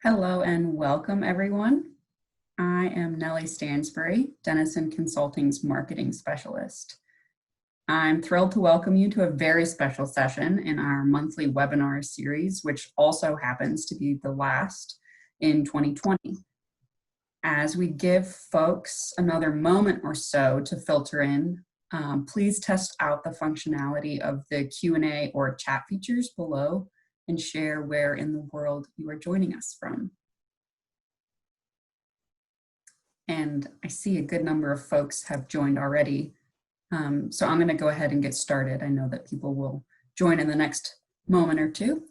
Hello and welcome, everyone. I am Nellie Stansbury, Denison Consulting's marketing specialist. I'm thrilled to welcome you to a very special session in our monthly webinar series, which also happens to be the last in 2020. As we give folks another moment or so to filter in, please test out the functionality of the Q&A or chat features below and share where in the world you are joining us from. And I see a good number of folks have joined already. So I'm going to go ahead and get started. I know that people will join in the next moment or two.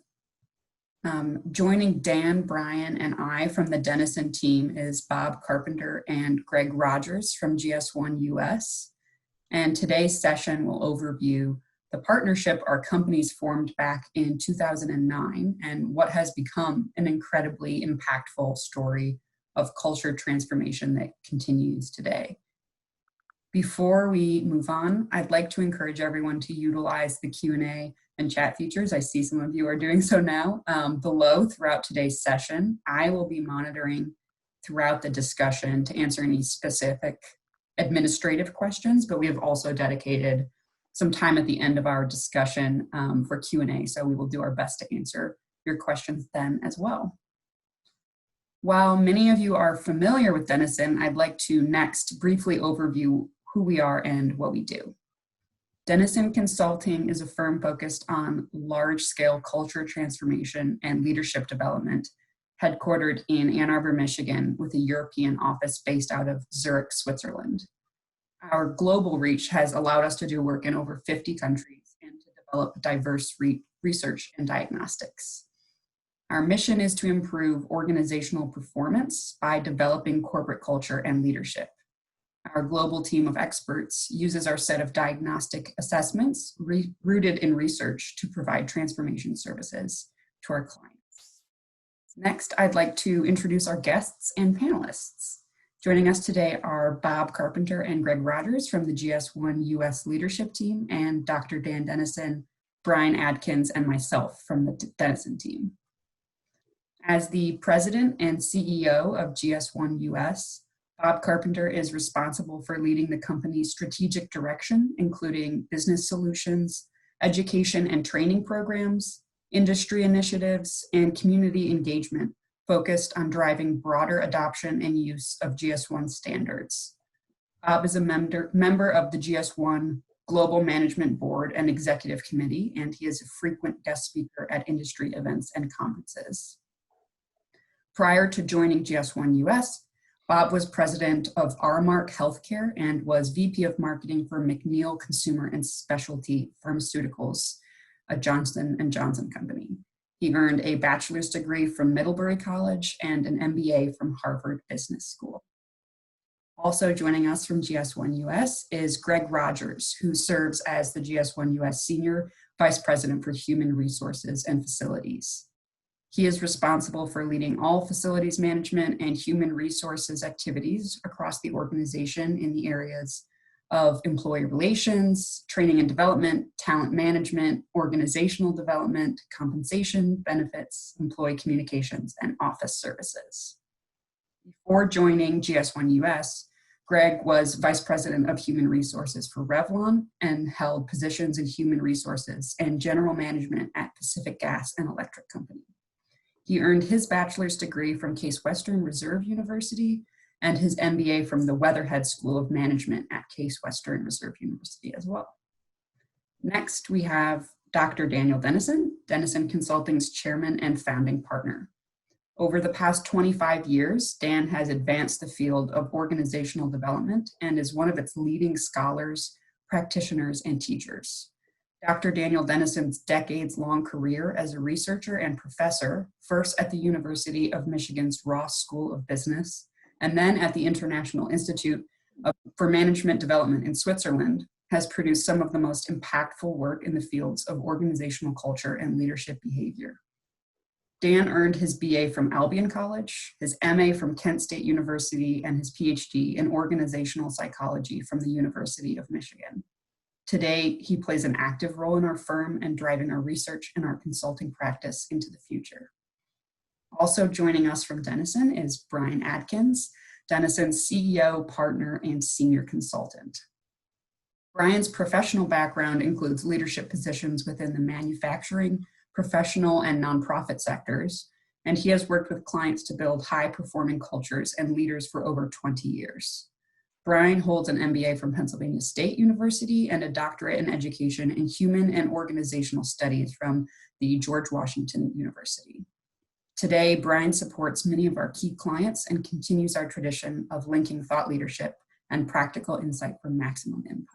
Joining Dan, Bryan, and I from the Denison team is Bob Carpenter and Greg Rogers from GS1 US. And today's session will overview the partnership our companies formed back in 2009 and what has become an incredibly impactful story of culture transformation that continues today. Before we move on, I'd like to encourage everyone to utilize the Q&A and chat features. I see some of you are doing so now. Below throughout today's session, I will be monitoring throughout the discussion to answer any specific administrative questions, but we have also dedicated some time at the end of our discussion for Q&A, so we will do our best to answer your questions then as well. While many of you are familiar with Denison, I'd like to next briefly overview who we are and what we do. Denison Consulting is a firm focused on large-scale culture transformation and leadership development, headquartered in Ann Arbor, Michigan, with a European office based out of Zurich, Switzerland. Our global reach has allowed us to do work in over 50 countries and to develop diverse research and diagnostics. Our mission is to improve organizational performance by developing corporate culture and leadership. Our global team of experts uses our set of diagnostic assessments rooted in research to provide transformation services to our clients. Next, I'd like to introduce our guests and panelists. Joining us today are Bob Carpenter and Greg Rogers from the GS1 US leadership team, and Dr. Dan Denison, Bryan Adkins, and myself from the Denison team. As the president and CEO of GS1 US, Bob Carpenter is responsible for leading the company's strategic direction, including business solutions, education and training programs, industry initiatives, and community engagement focused on driving broader adoption and use of GS1 standards. Bob is a member of the GS1 Global Management Board and Executive Committee, and he is a frequent guest speaker at industry events and conferences. Prior to joining GS1 US, Bob was president of Aramark Healthcare and was VP of marketing for McNeil Consumer and Specialty Pharmaceuticals, a Johnson & Johnson company. He earned a bachelor's degree from Middlebury College and an MBA from Harvard Business School. Also joining us from GS1 US is Greg Rogers, who serves as the GS1 US Senior Vice President for Human Resources and Facilities. He is responsible for leading all facilities management and human resources activities across the organization in the areas of employee relations, training and development, talent management, organizational development, compensation, benefits, employee communications, and office services. Before joining GS1 US, Greg was Vice President of Human Resources for Revlon and held positions in human resources and general management at Pacific Gas and Electric Company. He earned his bachelor's degree from Case Western Reserve University and his MBA from the Weatherhead School of Management at Case Western Reserve University as well. Next, we have Dr. Daniel Denison, Denison Consulting's chairman and founding partner. Over the past 25 years, Dan has advanced the field of organizational development and is one of its leading scholars, practitioners, and teachers. Dr. Daniel Denison's decades-long career as a researcher and professor, first at the University of Michigan's Ross School of Business, and then at the International Institute for Management Development in Switzerland, has produced some of the most impactful work in the fields of organizational culture and leadership behavior. Dan earned his BA from Albion College, his MA from Kent State University, and his PhD in organizational psychology from the University of Michigan. Today, he plays an active role in our firm and driving our research and our consulting practice into the future. Also joining us from Denison is Bryan Adkins, Denison's CEO, partner, and senior consultant. Bryan's professional background includes leadership positions within the manufacturing, professional, and nonprofit sectors, and he has worked with clients to build high-performing cultures and leaders for over 20 years. Bryan holds an MBA from Pennsylvania State University and a doctorate in education in human and organizational studies from the George Washington University. Today, Bryan supports many of our key clients and continues our tradition of linking thought leadership and practical insight for maximum impact.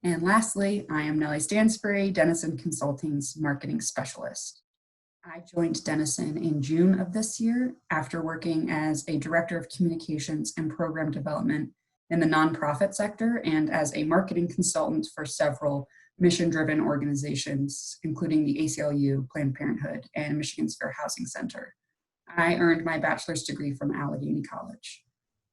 And lastly, I am Nellie Stansbury, Denison Consulting's marketing specialist. I joined Denison in June of this year after working as a director of communications and program development in the nonprofit sector and as a marketing consultant for several mission-driven organizations, including the ACLU, Planned Parenthood, and Michigan's Fair Housing Center. I earned my bachelor's degree from Allegheny College.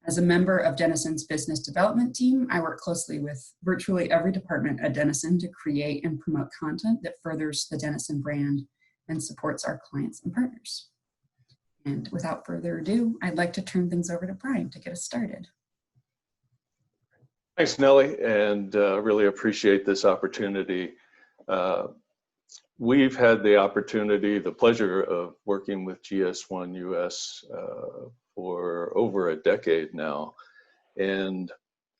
As a member of Denison's business development team, I work closely with virtually every department at Denison to create and promote content that furthers the Denison brand and supports our clients and partners. And without further ado, I'd like to turn things over to Bryan to get us started. Thanks, Nellie, and really appreciate this opportunity. We've had the pleasure of working with GS1 US for over a decade now. And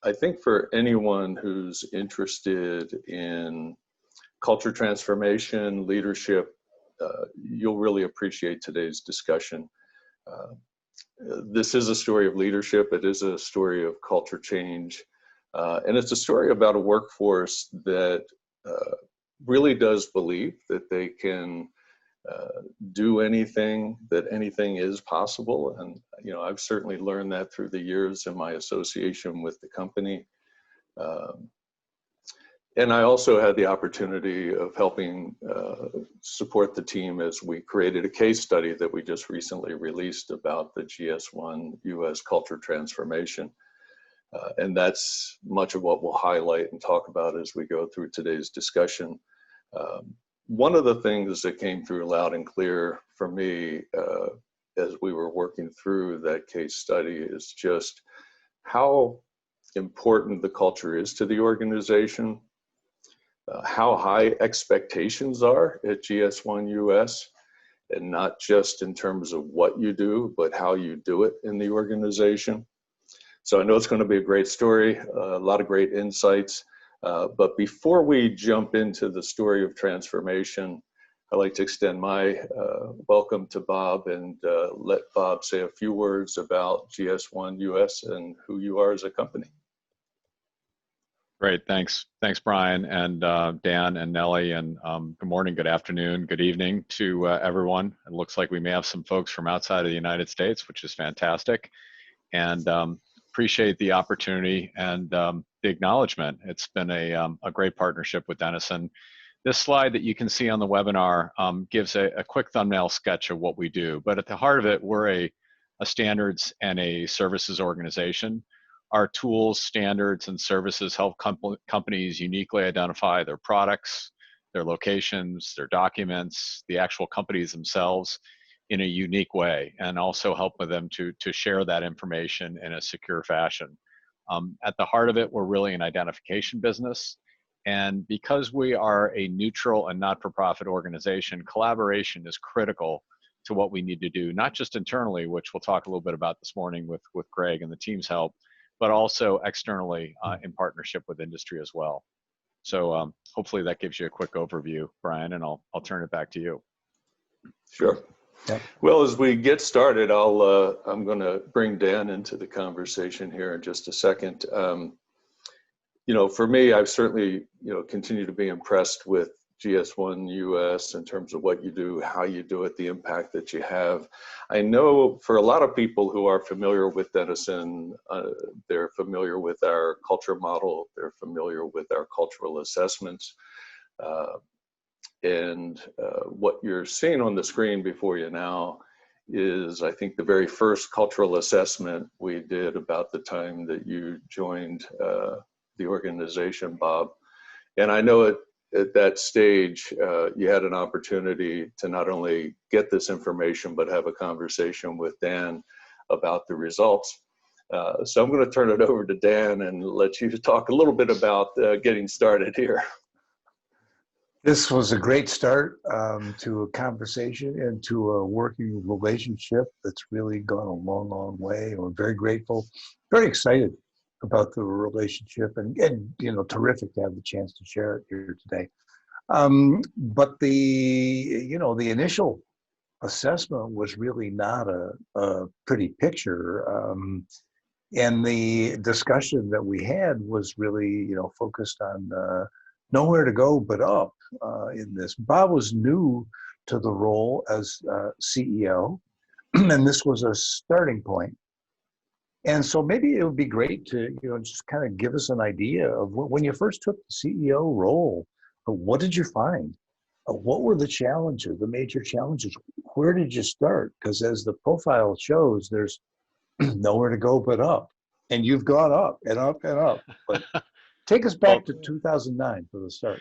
I think for anyone who's interested in culture transformation, leadership, you'll really appreciate today's discussion. This is a story of leadership. It is a story of culture change. And it's a story about a workforce that really does believe that they can do anything, that anything is possible. And, you know, I've certainly learned that through the years in my association with the company. And I also had the opportunity of helping support the team as we created a case study that we just recently released about the GS1 US culture transformation. And that's much of what we'll highlight and talk about as we go through today's discussion. One of the things that came through loud and clear for me as we were working through that case study is just how important the culture is to the organization, how high expectations are at GS1 US, and not just in terms of what you do, but how you do it in the organization. So I know it's going to be a great story, a lot of great insights. But before we jump into the story of transformation, I'd like to extend my welcome to Bob and let Bob say a few words about GS1 US and who you are as a company. Great, thanks. Thanks, Bryan and Dan and Nellie, and good morning, good afternoon, good evening to everyone. It looks like we may have some folks from outside of the United States, which is fantastic. And appreciate the opportunity and the acknowledgement. It's been a great partnership with Denison. This slide that you can see on the webinar gives a quick thumbnail sketch of what we do. But at the heart of it, we're a standards and a services organization. Our tools, standards, and services help companies uniquely identify their products, their locations, their documents, the actual companies themselves in a unique way, and also help with them to share that information in a secure fashion. At the heart of it, we're really an identification business. And because we are a neutral and not-for-profit organization, collaboration is critical to what we need to do, not just internally, which we'll talk a little bit about this morning with Greg and the team's help, but also externally in partnership with industry as well. So hopefully that gives you a quick overview, Bryan, and I'll turn it back to you. Sure. Yep. Well, as we get started, I'm going to bring Dan into the conversation here in just a second. You know, for me, I've certainly, continued to be impressed with GS1 US in terms of what you do, how you do it, the impact that you have. I know for a lot of people who are familiar with Denison, they're familiar with our culture model, they're familiar with our cultural assessments. And what you're seeing on the screen before you now is, I think, the very first cultural assessment we did about the time that you joined the organization, Bob. And I know at that stage, you had an opportunity to not only get this information, but have a conversation with Dan about the results. So I'm going to turn it over to Dan and let you talk a little bit about getting started here. This was a great start to a conversation and to a working relationship that's really gone a long, long way. We're very grateful, very excited about the relationship, and you know, terrific to have the chance to share it here today. But the initial assessment was really not a pretty picture. And the discussion that we had was really, focused on nowhere to go but up in this. Bob was new to the role as CEO, and this was a starting point. And so maybe it would be great to, just kind of give us an idea of when you first took the CEO role, what did you find? What were the challenges, the major challenges? Where did you start? Because as the profile shows, there's nowhere to go but up. And you've gone up and up and up. But take us back to 2009 for the start.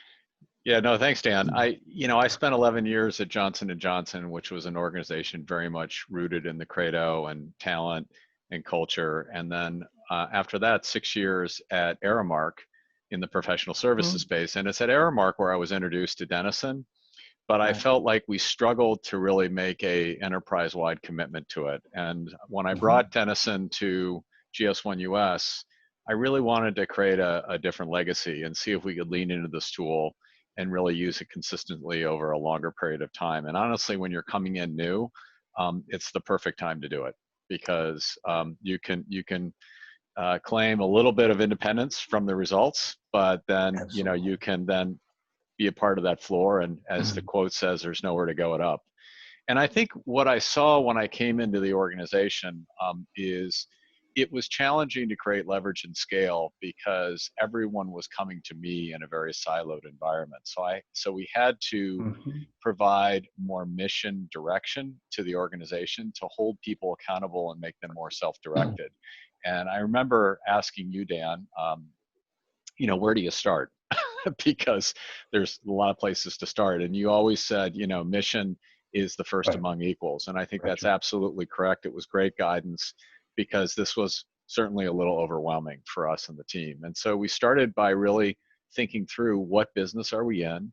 Yeah, no, thanks, Dan. I spent 11 years at Johnson & Johnson, which was an organization very much rooted in the credo and talent and culture. And then after that, 6 years at Aramark in the professional services space. And it's at Aramark where I was introduced to Denison. But I felt like we struggled to really make a enterprise-wide commitment to it. And when I brought Denison to GS1 US, I really wanted to create a different legacy and see if we could lean into this tool and really use it consistently over a longer period of time. And honestly, when you're coming in new, it's the perfect time to do it, because you can claim a little bit of independence from the results, but then you can then be a part of that floor. And as the quote says, there's nowhere to go it up. And I think what I saw when I came into the organization is it was challenging to create leverage and scale because everyone was coming to me in a very siloed environment. So we had to provide more mission direction to the organization to hold people accountable and make them more self-directed. And I remember asking you, Dan, where do you start? Because there's a lot of places to start. And you always said, mission is the first among equals. And I think that's absolutely correct. It was great guidance because this was certainly a little overwhelming for us and the team. And so we started by really thinking through what business are we in?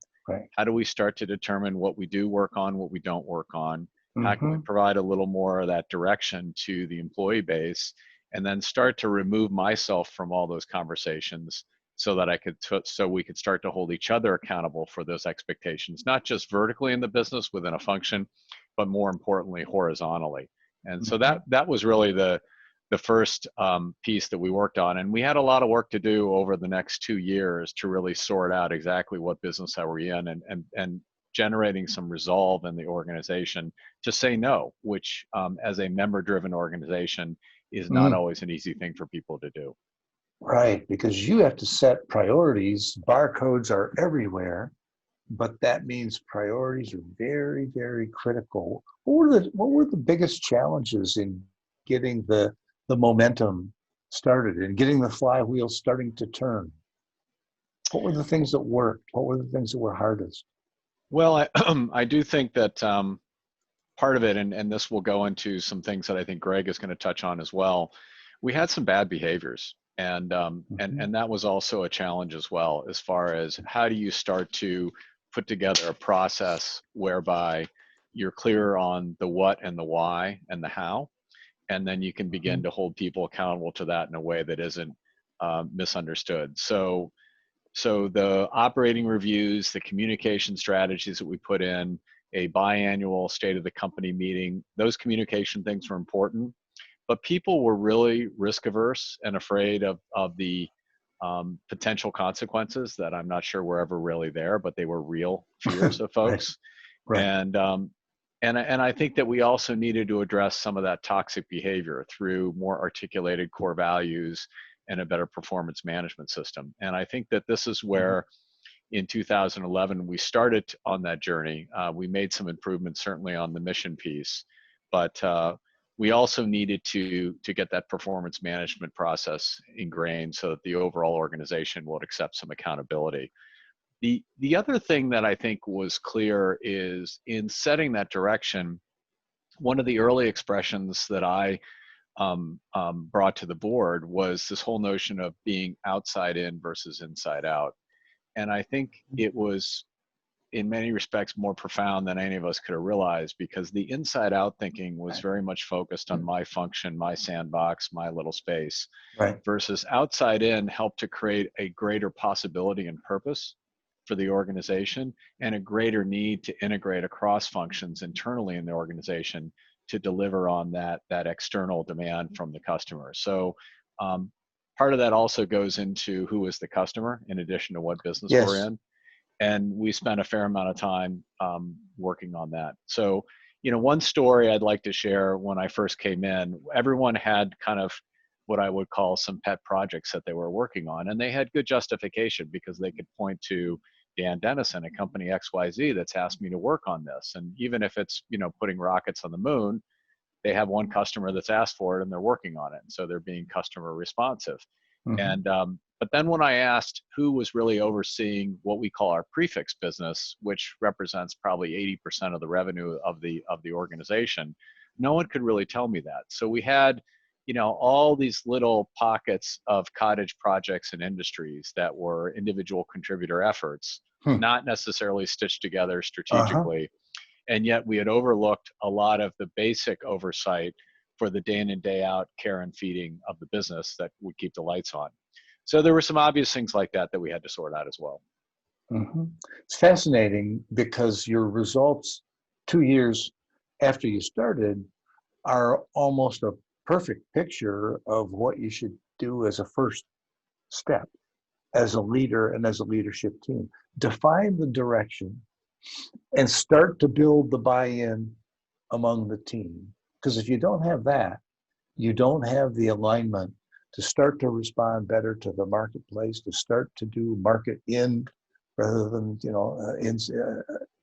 How do we start to determine what we do work on, what we don't work on? How can we provide a little more of that direction to the employee base? And then start to remove myself from all those conversations so that we could start to hold each other accountable for those expectations, not just vertically in the business within a function, but more importantly, horizontally. And so that was really the first piece that we worked on. And we had a lot of work to do over the next 2 years to really sort out exactly what business are we in and generating some resolve in the organization to say no, which as a member-driven organization is not always an easy thing for people to do. Right, because you have to set priorities. Barcodes are everywhere, but that means priorities are very, very critical. What were the biggest challenges in getting the momentum started and getting the flywheel starting to turn? What were the things that worked? What were the things that were hardest? Well, I do think that part of it, and this will go into some things that I think Greg is going to touch on as well, we had some bad behaviors. And that was also a challenge as well, as far as how do you start to put together a process whereby you're clear on the what and the why and the how, and then you can begin to hold people accountable to that in a way that isn't misunderstood. So the operating reviews, the communication strategies that we put in, a biannual state of the company meeting, those communication things were important. But people were really risk averse and afraid of the potential consequences that I'm not sure were ever really there, but they were real fears of folks. Right. And I think that we also needed to address some of that toxic behavior through more articulated core values and a better performance management system. And I think that this is where in 2011 we started on that journey. We made some improvements certainly on the mission piece, but we also needed to get that performance management process ingrained so that the overall organization would accept some accountability. The other thing that I think was clear is in setting that direction, one of the early expressions that I brought to the board was this whole notion of being outside in versus inside out. And I think it was, in many respects, more profound than any of us could have realized, because the inside out thinking was very much focused on my function, my sandbox, my little space, Right. versus outside in helped to create a greater possibility and purpose for the organization, and a greater need to integrate across functions internally in the organization to deliver on that external demand from the customer. So part of that also goes into who is the customer, in addition to what business Yes. we're in. And we spent a fair amount of time working on that. So, one story I'd like to share: when I first came in, everyone had kind of what I would call some pet projects that they were working on, and they had good justification because they could point to Dan Denison, a company XYZ, that's asked me to work on this. And even if it's, putting rockets on the moon, they have one customer that's asked for it and they're working on it. And so they're being customer responsive. Mhm. And but then when I asked who was really overseeing what we call our prefix business, which represents probably 80% of the revenue of the organization, no one could really tell me that. So we had, all these little pockets of cottage projects and industries that were individual contributor efforts, not necessarily stitched together strategically. And yet we had overlooked a lot of the basic oversight for the day in and day out care and feeding of the business that would keep the lights on. So there were some obvious things like that we had to sort out as well. Mm-hmm. It's fascinating because your results 2 years after you started are almost a perfect picture of what you should do as a first step as a leader and as a leadership team. Define the direction and start to build the buy-in among the team. Because if you don't have that, you don't have the alignment to start to respond better to the marketplace, to start to do market in rather than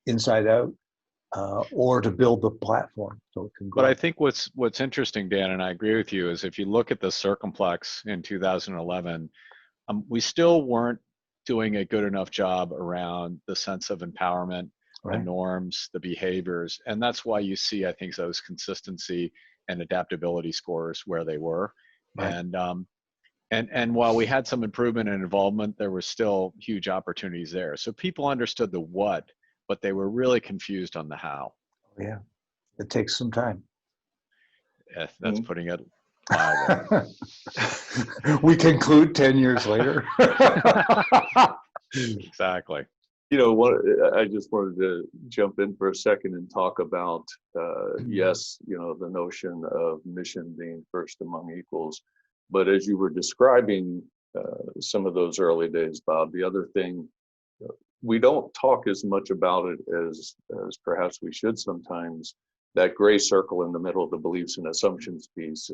inside out, or to build the platform so it can grow. But I think what's interesting, Dan, and I agree with you, is if you look at the Circumplex in 2011, we still weren't doing a good enough job around the sense of empowerment, the norms, the behaviors, and that's why you see, I think, those consistency and adaptability scores where they were. Right. And while we had some improvement and involvement, there were still huge opportunities there. So people understood the what, but they were really confused on the how. Yeah, it takes some time. Yeah, that's putting it mildly. We conclude 10 years later. Exactly. I just wanted to jump in for a second and talk about, yes, the notion of mission being first among equals. But as you were describing some of those early days, Bob, the other thing, we don't talk as much about it as perhaps we should sometimes, that gray circle in the middle of the beliefs and assumptions piece,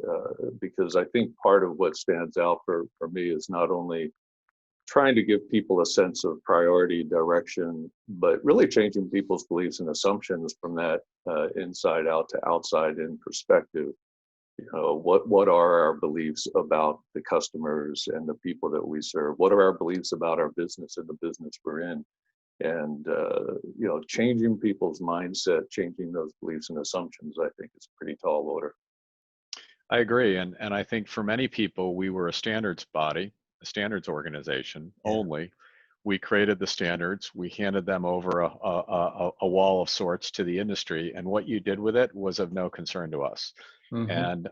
because I think part of what stands out for me is not only trying to give people a sense of priority, direction, but really changing people's beliefs and assumptions from that inside out to outside in perspective. What are our beliefs about the customers and the people that we serve? What are our beliefs about our business and the business we're in? And changing people's mindset, changing those beliefs and assumptions, I think is a pretty tall order. I agree, and I think for many people, we were a standards body, a standards organization only. We created the standards. We handed them over a wall of sorts to the industry, and what you did with it was of no concern to us. Mm-hmm. And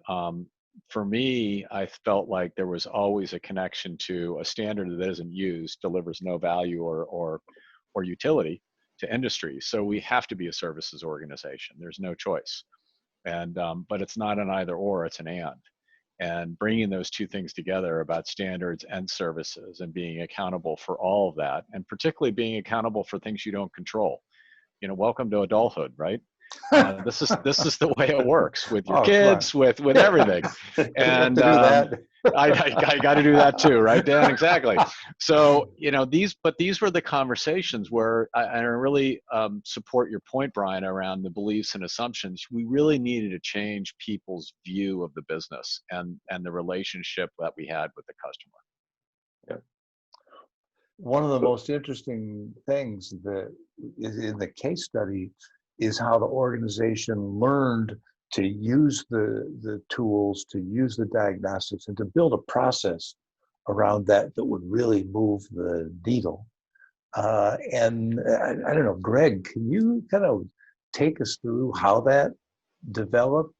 for me, I felt like there was always a connection to a standard that isn't used, delivers no value or utility to industry. So we have to be a services organization. There's no choice. And but it's not an either or, it's an and bringing those two things together about standards and services and being accountable for all of that, and particularly being accountable for things you don't control. Welcome to adulthood, right? This is the way it works with your kids, with everything. And I got to do that too, right, Dan? Exactly. So these were the conversations where I really support your point, Bryan, around the beliefs and assumptions. We really needed to change people's view of the business and the relationship that we had with the customer. one of the most interesting things that is in the case study is how the organization learned to use the tools, to use the diagnostics, and to build a process around that that would really move the needle. And I don't know, Greg, can you kind of take us through how that developed?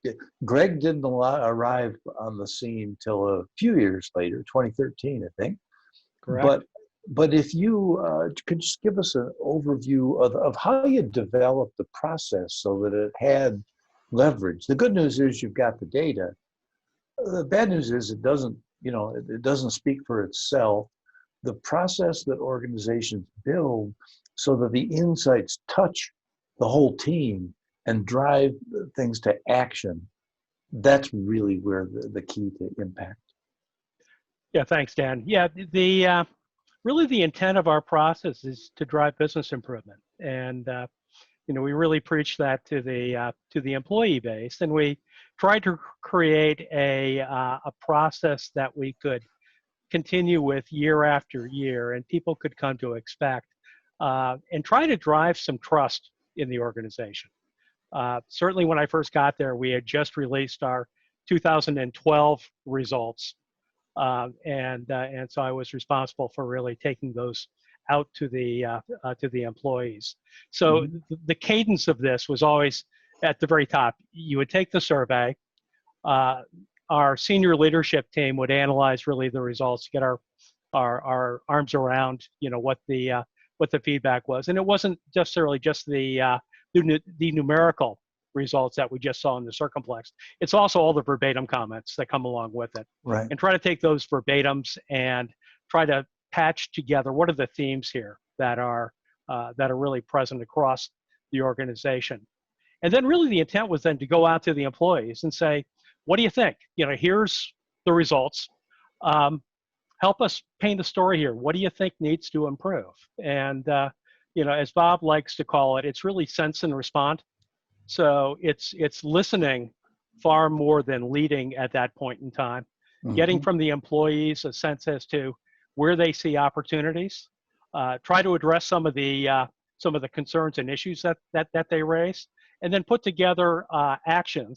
Greg didn't arrive on the scene till a few years later, 2013, I think. Correct. But if you could just give us an overview of how you developed the process so that it had leverage. The good news is you've got the data. The bad news is it doesn't, it doesn't speak for itself. The process that organizations build so that the insights touch the whole team and drive things to action, that's really where the key to impact. Yeah, thanks, Dan. Yeah, really the intent of our process is to drive business improvement, and we really preach that to the employee base, and we try to create a process that we could continue with year after year, and people could come to expect, and try to drive some trust in the organization. Certainly, when I first got there, we had just released our 2012 results. And so I was responsible for really taking those out to the employees. So the cadence of this was always at the very top. You would take the survey. Our senior leadership team would analyze really the results, get our arms around what the feedback was, and it wasn't necessarily just the numerical results that we just saw in the circumplex. It's also all the verbatim comments that come along with it. Right. And try to take those verbatims and try to patch together what are the themes here that are really present across the organization. And then really the intent was then to go out to the employees and say, what do you think? Here's the results. Help us paint the story here. What do you think needs to improve? And as Bob likes to call it, it's really sense and respond. So it's listening far more than leading at that point in time, getting from the employees a sense as to where they see opportunities, try to address some of the concerns and issues that they raise, and then put together actions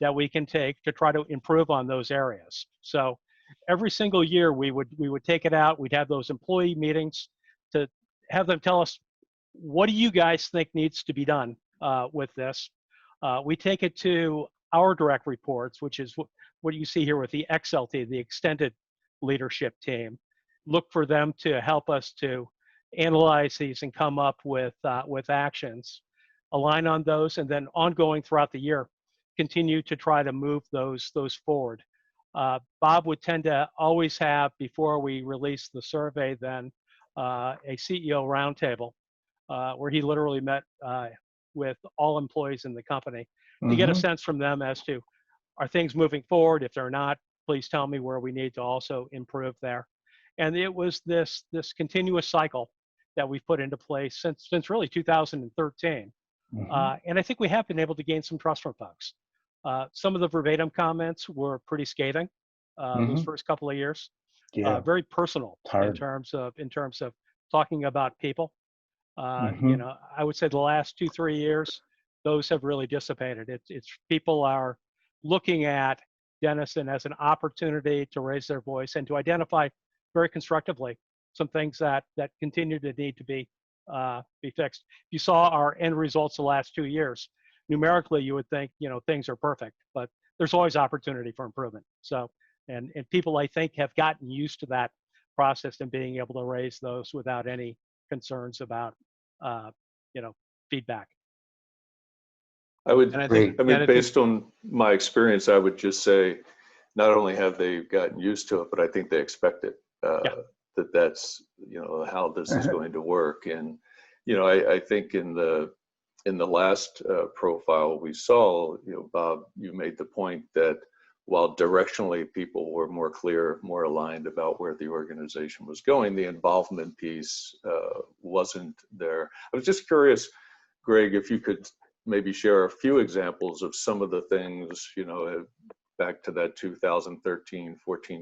that we can take to try to improve on those areas. So every single year we would take it out. We'd have those employee meetings to have them tell us, what do you guys think needs to be done with this? We take it to our direct reports, which is what you see here with the XLT, the extended leadership team. Look for them to help us to analyze these and come up with actions, align on those, and then ongoing throughout the year, continue to try to move those forward. Bob would tend to always have, before we release the survey, then a CEO roundtable where he literally met with all employees in the company to get a sense from them as to, are things moving forward? If they're not, please tell me where we need to also improve there. And it was this continuous cycle that we've put into place since really 2013. And I think we have been able to gain some trust from folks. Some of the verbatim comments were pretty scathing those first couple of years. Very personal in terms of talking about people. I would say the last 2-3 years, those have really dissipated. It's people are looking at Denison as an opportunity to raise their voice and to identify very constructively some things that continue to need to be fixed. You saw our end results the last 2 years. Numerically, you would think things are perfect, but there's always opportunity for improvement. So, and people, I think, have gotten used to that process and being able to raise those without any concerns about feedback. Based on my experience, I would just say, not only have they gotten used to it, but I think they expect it. That's how this is going to work. And I think in the last profile we saw, Bob, you made the point that while directionally people were more clear, more aligned about where the organization was going, the involvement piece wasn't there. I was just curious, Greg, if you could maybe share a few examples of some of the things, back to that 2013-14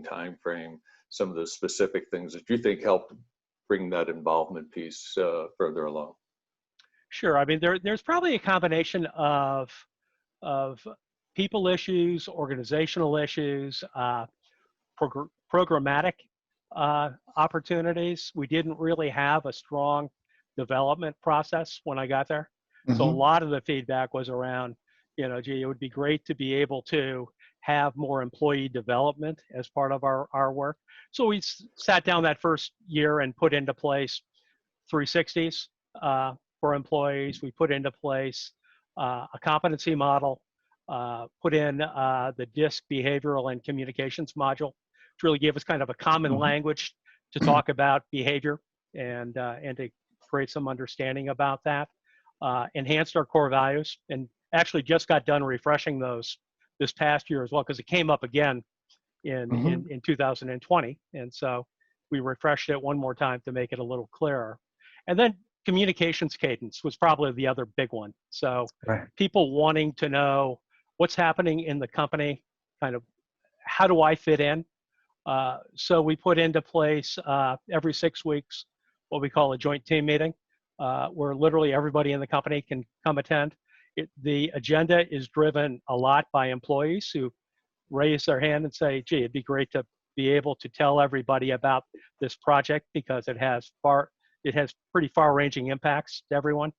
timeframe, some of the specific things that you think helped bring that involvement piece further along? Sure. I mean, there's probably a combination of people issues, organizational issues, programmatic opportunities. We didn't really have a strong development process when I got there. So a lot of the feedback was around, gee, it would be great to be able to have more employee development as part of our work. So we sat down that first year and put into place 360s for employees. We put into place a competency model, put in the DISC behavioral and communications module, which really gave us kind of a common language to talk about behavior and to create some understanding about that. Enhanced our core values, and actually just got done refreshing those this past year as well, because it came up again in 2020. And so we refreshed it one more time to make it a little clearer. And then communications cadence was probably the other big one. So people wanting to know what's happening in the company, kind of how do I fit in? So we put into place every 6 weeks what we call a joint team meeting, where literally everybody in the company can come attend. The agenda is driven a lot by employees who raise their hand and say, gee, it'd be great to be able to tell everybody about this project because it has pretty far-ranging impacts to everyone.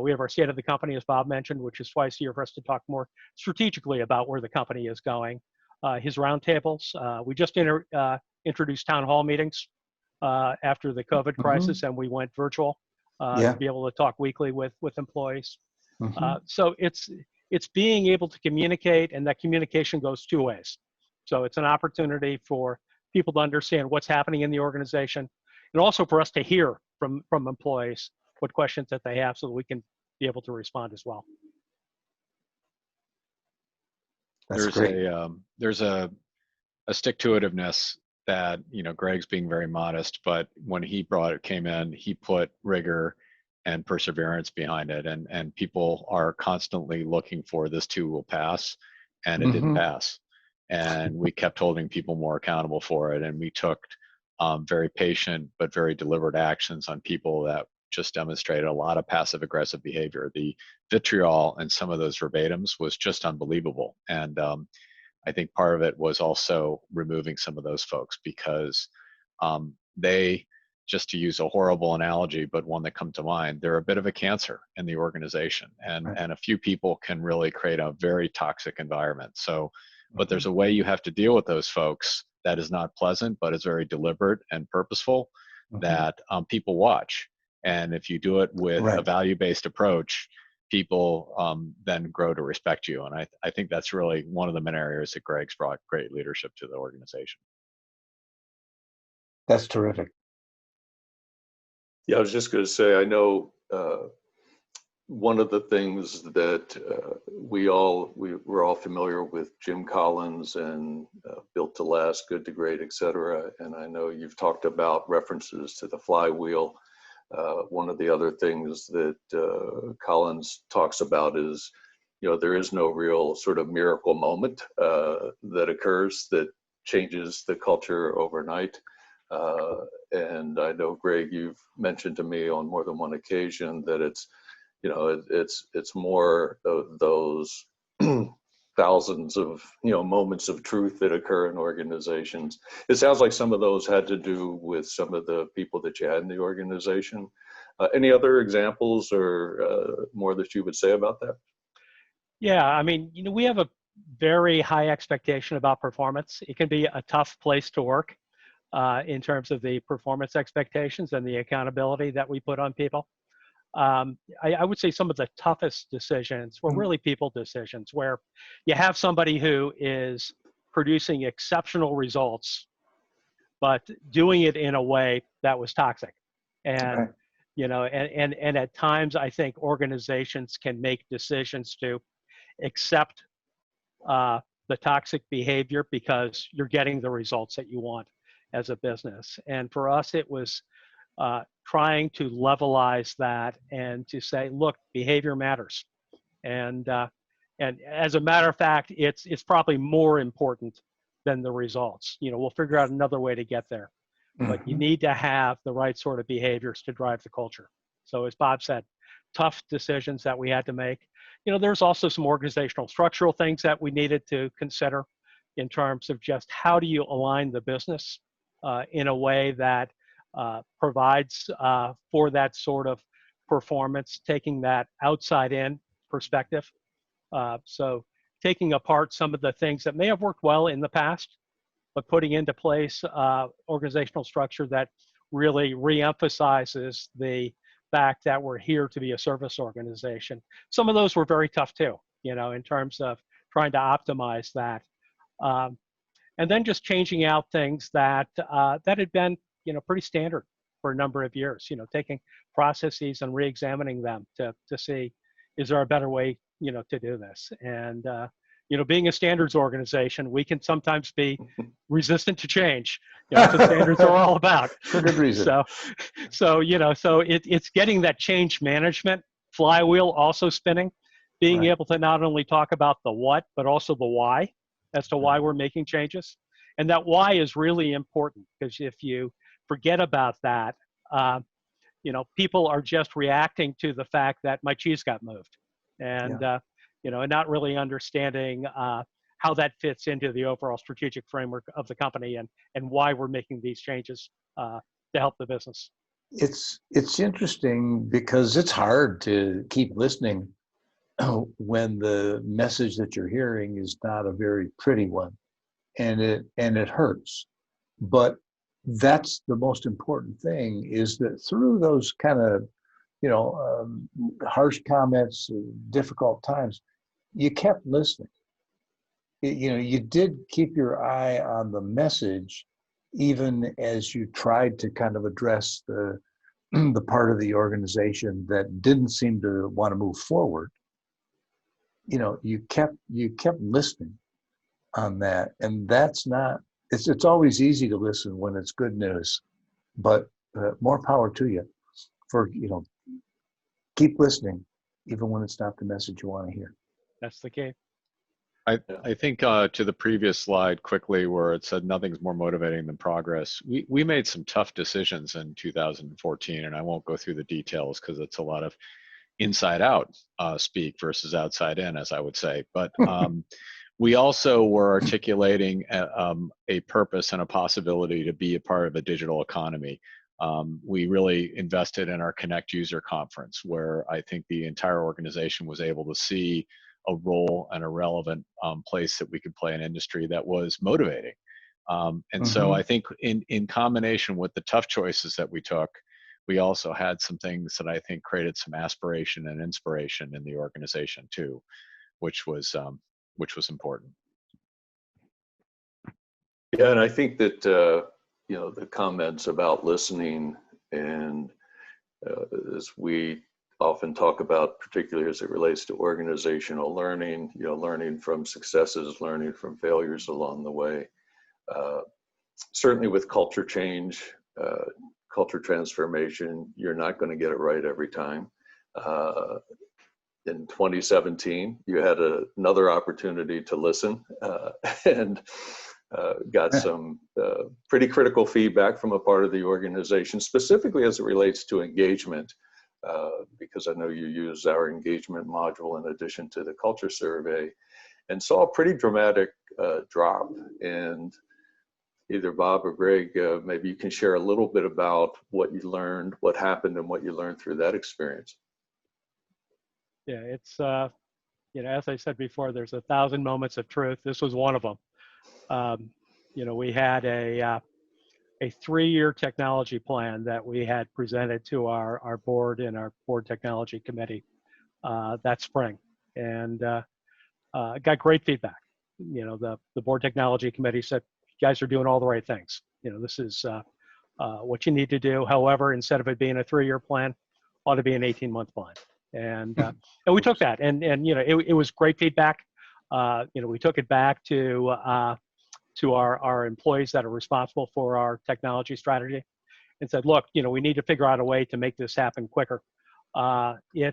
We have our state of the company, as Bob mentioned, which is twice a year for us to talk more strategically about where the company is going. His roundtables. We just introduced town hall meetings after the COVID crisis, and we went virtual to be able to talk weekly with employees. So it's being able to communicate, and that communication goes 2 ways. So it's an opportunity for people to understand what's happening in the organization, and also for us to hear from employees what questions that they have so that we can be able to respond as well. There's a stick-to-itiveness that, Greg's being very modest, but when he came in, he put rigor and perseverance behind it, and people are constantly looking for this too will pass, and it didn't pass. And we kept holding people more accountable for it, and we took very patient but very deliberate actions on people that just demonstrated a lot of passive aggressive behavior. The vitriol in some of those verbatims was just unbelievable. And I think part of it was also removing some of those folks because they, just to use a horrible analogy, but one that comes to mind, they're a bit of a cancer in the organization. And a few people can really create a very toxic environment. So, but there's a way you have to deal with those folks that is not pleasant, but is very deliberate and purposeful that people watch. And if you do it with a value-based approach, people then grow to respect you. And I think that's really one of the main areas that Greg's brought great leadership to the organization. That's terrific. Yeah, I was just going to say, I know one of the things that we're all familiar with Jim Collins and Built to Last, Good to Great, etc. And I know you've talked about references to the flywheel. One of the other things that Collins talks about is, there is no real sort of miracle moment that occurs that changes the culture overnight. And I know, Greg, you've mentioned to me on more than one occasion that it's more of those thousands of moments of truth that occur in organizations. It sounds like some of those had to do with some of the people that you had in the organization. Any other examples or more that you would say about that? Yeah, I mean, we have a very high expectation about performance. It can be a tough place to work in terms of the performance expectations and the accountability that we put on people. I would say some of the toughest decisions were really people decisions, where you have somebody who is producing exceptional results, but doing it in a way that was toxic. And, and at times I think organizations can make decisions to accept the toxic behavior because you're getting the results that you want as a business. And for us, it was trying to levelize that and to say, look, behavior matters. And as a matter of fact, it's probably more important than the results. We'll figure out another way to get there. but you need to have the right sort of behaviors to drive the culture. So as Bob said, tough decisions that we had to make. There's also some organizational structural things that we needed to consider in terms of just how do you align the business in a way that provides for that sort of performance, taking that outside in perspective. So taking apart some of the things that may have worked well in the past, but putting into place organizational structure that really reemphasizes the fact that we're here to be a service organization. Some of those were very tough too, in terms of trying to optimize that. And then just changing out things that had been, pretty standard for a number of years, taking processes and re-examining them to see, is there a better way, to do this? And, being a standards organization, we can sometimes be resistant to change. That's what standards are all about. For good reason. So it's getting that change management flywheel also spinning, being able to not only talk about the what, but also the why as to why we're making changes. And that why is really important, because if you forget about that, people are just reacting to the fact that my cheese got moved. And, and not really understanding how that fits into the overall strategic framework of the company and why we're making these changes to help the business. It's interesting because it's hard to keep listening when the message that you're hearing is not a very pretty one, and it hurts. But that's the most important thing, is that through those kind of harsh comments, difficult times, you kept listening. You did keep your eye on the message, even as you tried to kind of address the part of the organization that didn't seem to want to move forward. You kept listening on that, and that's not. It's always easy to listen when it's good news, but more power to you for keep listening even when it's not the message you want to hear. That's the key. I think to the previous slide quickly, where it said nothing's more motivating than progress. We made some tough decisions in 2014, and I won't go through the details because it's a lot of inside out speak versus outside in, as I would say. But we also were articulating a purpose and a possibility to be a part of a digital economy. We really invested in our Connect User Conference, where I think the entire organization was able to see a role and a relevant place that we could play in industry that was motivating. So I think in combination with the tough choices that we took, we also had some things that I think created some aspiration and inspiration in the organization too, which was important. Yeah, and I think that the comments about listening, and as we often talk about, particularly as it relates to organizational learning, learning from successes, learning from failures along the way. Certainly with culture change, culture transformation, you're not going to get it right every time. In 2017, you had another opportunity to listen and got some pretty critical feedback from a part of the organization, specifically as it relates to engagement, because I know you use our engagement module in addition to the culture survey, and saw a pretty dramatic drop. And either Bob or Greg, maybe you can share a little bit about what you learned, what happened, and what you learned through that experience. Yeah, it's, as I said before, there's 1,000 moments of truth. This was one of them. We had a 3-year technology plan that we had presented to our board and our board technology committee that spring, and got great feedback. The board technology committee said, you guys are doing all the right things. This is what you need to do. However, instead of it being a 3-year plan, ought to be an 18-month plan. And we took that, and it was great feedback. We took it back to our employees that are responsible for our technology strategy, and said, look, we need to figure out a way to make this happen quicker. We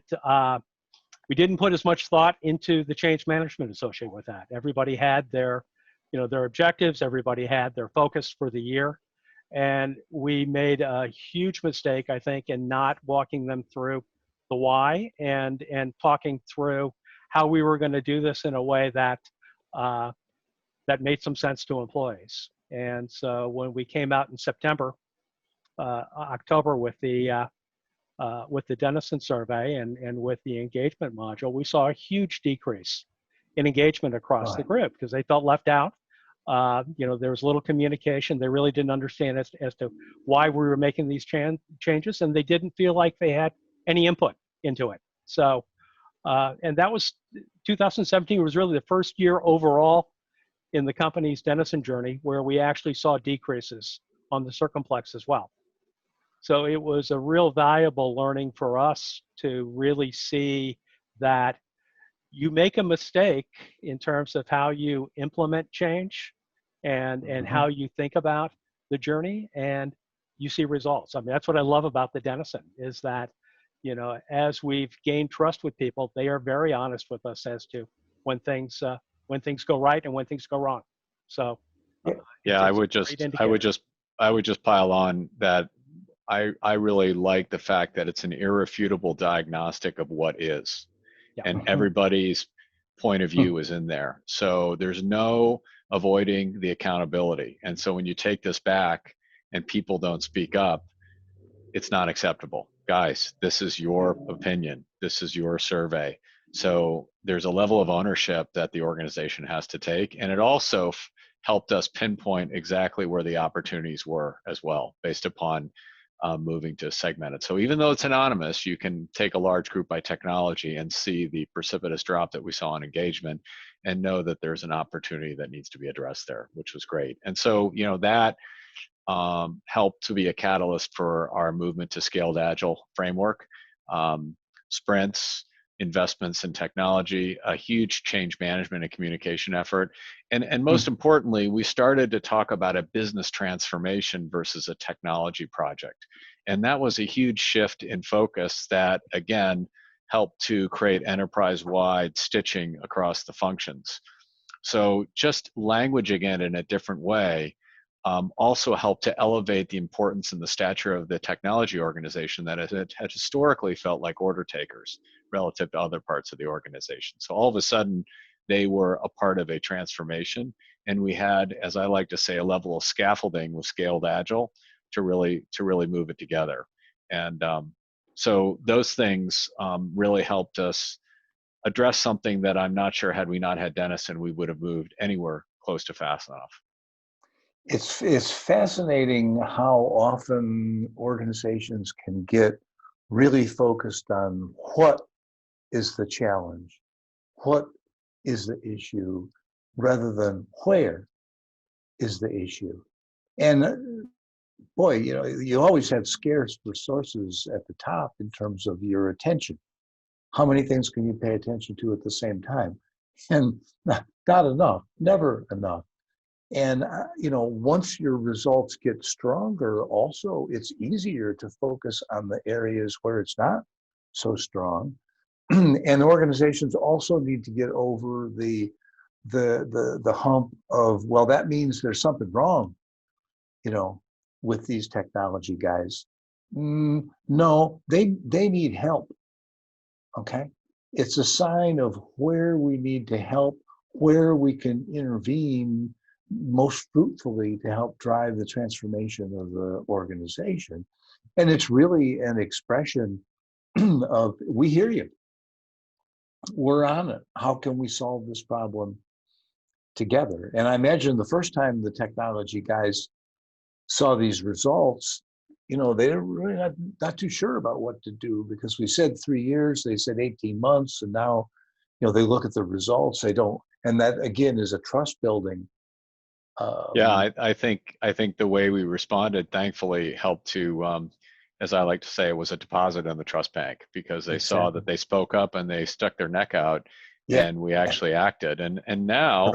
didn't put as much thought into the change management associated with that. Everybody had their objectives. Everybody had their focus for the year, And we made a huge mistake, I think, in not walking them through the why and talking through how we were going to do this in a way that that made some sense to employees. And so when we came out in October with the Denison survey and with the engagement module, we saw a huge decrease in engagement across the group because they felt left out. There was little communication. They really didn't understand as to why we were making these changes, and they didn't feel like they had any input into it. So, and that was 2017 was really the first year overall in the company's Denison journey where we actually saw decreases on the circumplex as well. So it was a real valuable learning for us to really see that you make a mistake in terms of how you implement change and how you think about the journey, and you see results. I mean, that's what I love about the Denison is that, as we've gained trust with people, they are very honest with us as to when things go right and when things go wrong. So yeah, I would just pile on that. I really like the fact that it's an irrefutable diagnostic of what is. Yeah. And everybody's point of view is in there. So there's no avoiding the accountability. And so when you take this back and people don't speak up, it's not acceptable. Guys, this is your opinion. This is your survey. So there's a level of ownership that the organization has to take. And it also helped us pinpoint exactly where the opportunities were as well, based upon moving to segmented. So even though it's anonymous, you can take a large group by technology and see the precipitous drop that we saw in engagement and know that there's an opportunity that needs to be addressed there, which was great. And so, that helped to be a catalyst for our movement to scaled agile framework, sprints, investments in technology, a huge change management and communication effort. And most importantly, we started to talk about a business transformation versus a technology project. And that was a huge shift in focus that, again, helped to create enterprise-wide stitching across the functions. So just languaging it in a different way also helped to elevate the importance and the stature of the technology organization that it had historically felt like order takers relative to other parts of the organization. So all of a sudden, they were a part of a transformation, and we had, as I like to say, a level of scaffolding with scaled agile to really move it together. And so those things really helped us address something that I'm not sure, had we not had Denison, we would have moved anywhere close to fast enough. It's fascinating how often organizations can get really focused on what is the challenge, what is the issue, rather than where is the issue. And boy, you always have scarce resources at the top in terms of your attention. How many things can you pay attention to at the same time? And not enough, never enough. And, once your results get stronger, also, it's easier to focus on the areas where it's not so strong. And organizations also need to get over the hump of, well, that means there's something wrong, with these technology guys. No, they need help. Okay. It's a sign of where we need to help, where we can intervene most fruitfully to help drive the transformation of the organization. And it's really an expression of, we hear you. We're on it. How can we solve this problem together? And I imagine the first time the technology guys saw these results, they're really not too sure about what to do, because we said 3 years, they said 18 months, and now, they look at the results, they don't, and that again is a trust building. Yeah, I think the way we responded, thankfully, helped to, as I like to say, it was a deposit in the trust bank, because they saw that they spoke up and they stuck their neck out, and we actually acted. And now,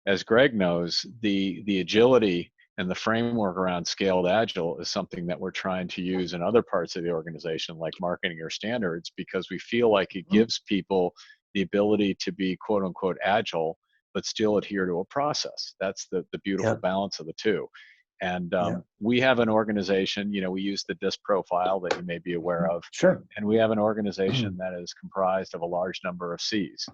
as Greg knows, the agility and the framework around scaled agile is something that we're trying to use in other parts of the organization, like marketing or standards, because we feel like it gives people the ability to be quote unquote agile, but still adhere to a process. That's the beautiful balance of the two. And Yeah. we have an organization, we use the DISC profile that you may be aware of. Sure. And we have an organization that is comprised of a large number of C's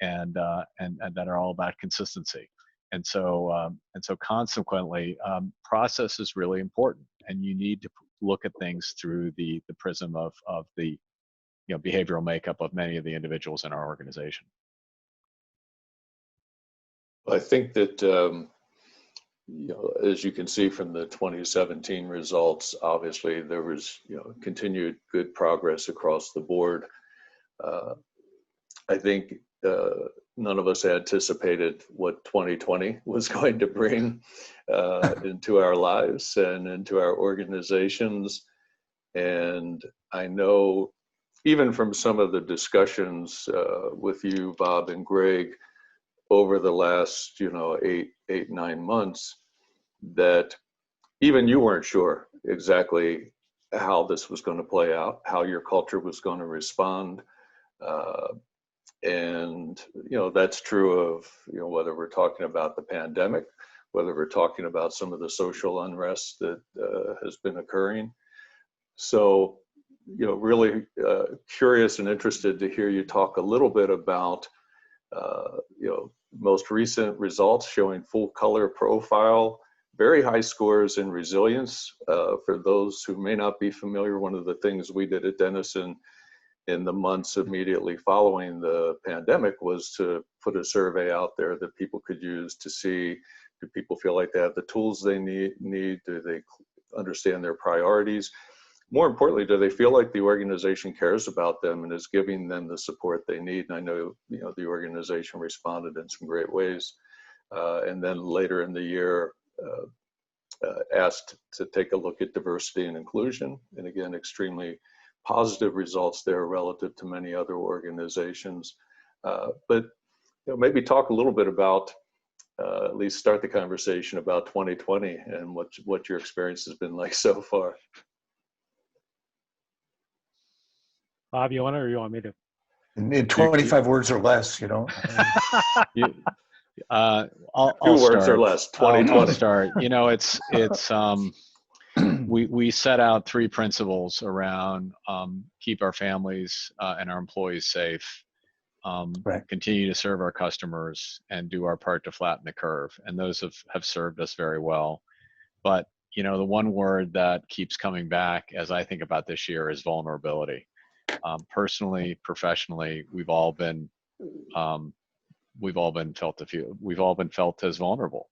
and that are all about consistency. And so consequently, process is really important, and you need to look at things through the prism of the behavioral makeup of many of the individuals in our organization. I think that, as you can see from the 2017 results, obviously there was, continued good progress across the board. I think none of us anticipated what 2020 was going to bring into our lives and into our organizations. And I know even from some of the discussions with you, Bob and Greg, over the last, 8-9 months, that even you weren't sure exactly how this was going to play out, how your culture was going to respond. And, that's true of, whether we're talking about the pandemic, whether we're talking about some of the social unrest that has been occurring. So, really curious and interested to hear you talk a little bit about, most recent results showing full color profile, very high scores in resilience. For those who may not be familiar, one of the things we did at Denison in the months immediately following the pandemic was to put a survey out there that people could use to see, do people feel like they have the tools they need? Do they understand their priorities? More importantly, do they feel like the organization cares about them and is giving them the support they need? And I know, the organization responded in some great ways. And then later in the year, asked to take a look at diversity and inclusion. And again, extremely positive results there relative to many other organizations. But maybe talk a little bit about, at least start the conversation about 2020 and what your experience has been like so far. Bob, you want it, or you want me to? In 25 words or less, I'll Two words start. or less, 2020. I'll start. We set out 3 principles around keep our families and our employees safe, Right. continue to serve our customers, and do our part to flatten the curve. And those have served us very well. But, the one word that keeps coming back as I think about this year is vulnerability. Personally, professionally, we've all been felt as vulnerable.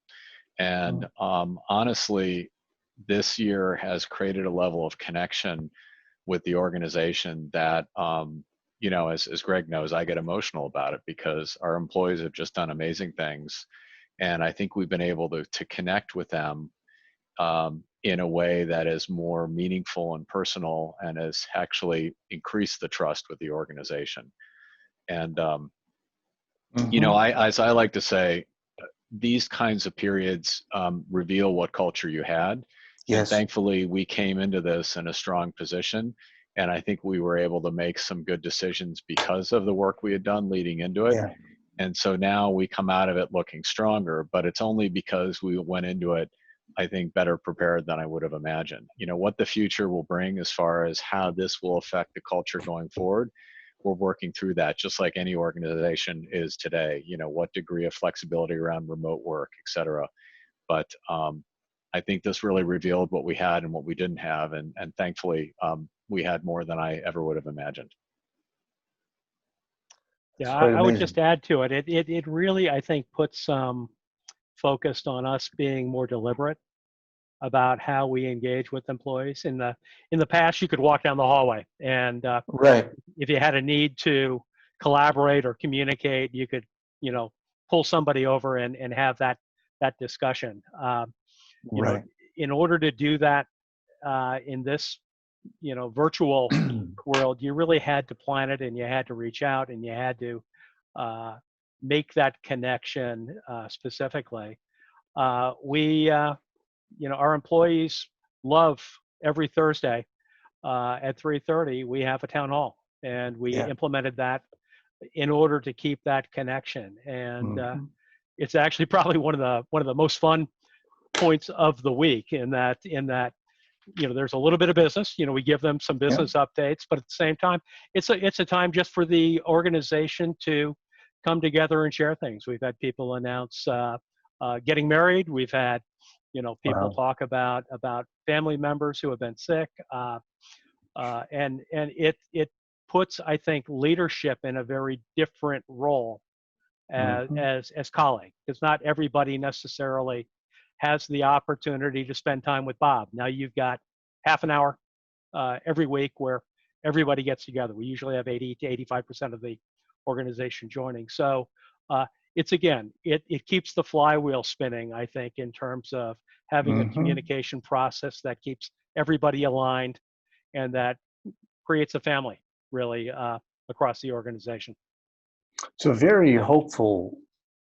And honestly, this year has created a level of connection with the organization that, as Greg knows, I get emotional about it because our employees have just done amazing things. And I think we've been able to connect with them in a way that is more meaningful and personal and has actually increased the trust with the organization. And, as I like to say, these kinds of periods reveal what culture you had. Yes. And thankfully, we came into this in a strong position. And I think we were able to make some good decisions because of the work we had done leading into it. Yeah. And so now we come out of it looking stronger, but it's only because we went into it, I think, better prepared than I would have imagined. What the future will bring as far as how this will affect the culture going forward, we're working through that just like any organization is today. What degree of flexibility around remote work, et cetera. But I think this really revealed what we had and what we didn't have. And thankfully, we had more than I ever would have imagined. Yeah, I would just add to it. It really, I think, puts focused on us being more deliberate about how we engage with employees. In the past, you could walk down the hallway, and Right. if you had a need to collaborate or communicate, you could, pull somebody over and have that discussion. Right. In order to do that in this, virtual world, you really had to plan it, and you had to reach out, and you had to make that connection specifically. Our employees love every Thursday at 3:30 we have a town hall, and we implemented that in order to keep that connection. And it's actually probably one of the most fun points of the week in that there's a little bit of business. We give them some business updates, but at the same time, it's a time just for the organization to come together and share things. We've had people announce getting married. We've had people talk about family members who have been sick, and it puts, I think, leadership in a very different role as colleague, because not everybody necessarily has the opportunity to spend time with Bob. Now you've got half an hour every week where everybody gets together. We usually have 80 to 85% of the organization joining. So it keeps the flywheel spinning, I think, in terms of having a communication process that keeps everybody aligned and that creates a family, really, across the organization. It's a very hopeful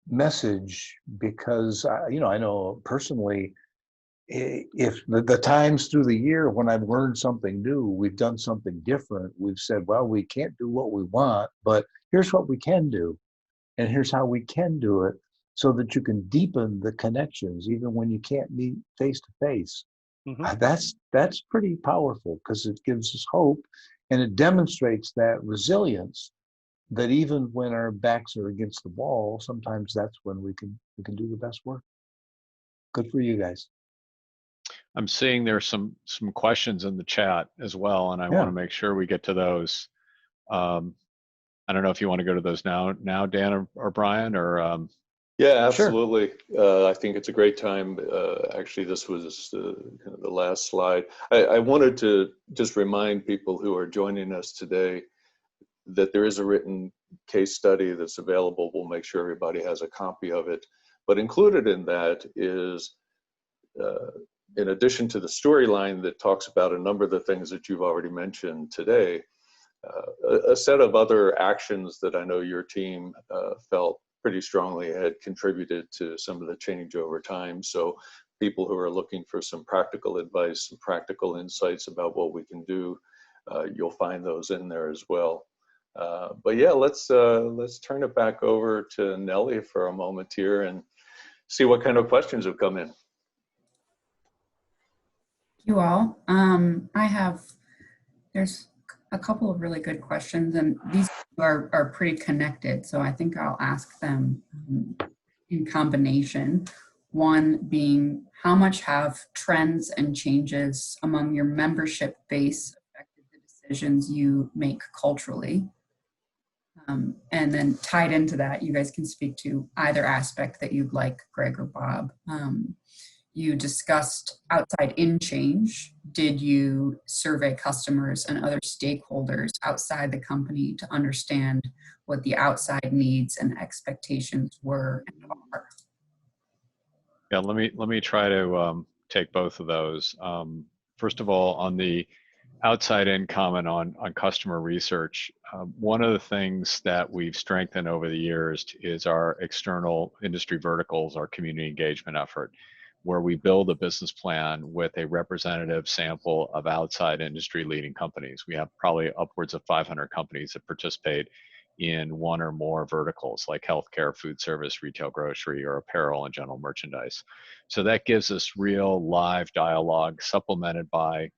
message because, I know personally, if the times through the year when I've learned something new, we've done something different, we've said, well, we can't do what we want, but here's what we can do. And here's how we can do it so that you can deepen the connections, even when you can't meet face to face. That's pretty powerful because it gives us hope and it demonstrates that resilience that even when our backs are against the wall, sometimes that's when we can do the best work. Good for you guys. I'm seeing there's some questions in the chat as well, and I want to make sure we get to those. I don't know if you want to go to those now, Dan or Bryan, or yeah, absolutely. Sure. I think it's a great time. Actually, this was kind of the last slide. I wanted to just remind people who are joining us today that there is a written case study that's available. We'll make sure everybody has a copy of it. But included in that is, in addition to the storyline that talks about a number of the things that you've already mentioned today, a set of other actions that I know your team felt pretty strongly had contributed to some of the change over time. So people who are looking for some practical advice, some practical insights about what we can do, you'll find those in there as well. But yeah, let's turn it back over to Nellie for a moment here and see what kind of questions have come in. Thank you all. There's a couple of really good questions, and these are pretty connected, so I think I'll ask them in combination. One being, how much have trends and changes among your membership base affected the decisions you make culturally? And then tied into that, you guys can speak to either aspect that you'd like, Greg or Bob. You discussed outside-in change. Did you survey customers and other stakeholders outside the company to understand what the outside needs and expectations were and are? Yeah, let me try to take both of those. First of all, on the outside-in comment on customer research, one of the things that we've strengthened over the years is our external industry verticals, our community engagement effort, where we build a business plan with a representative sample of outside industry leading companies. We have probably upwards of 500 companies that participate in one or more verticals like healthcare, food service, retail, grocery, or apparel and general merchandise. So that gives us real live dialogue supplemented by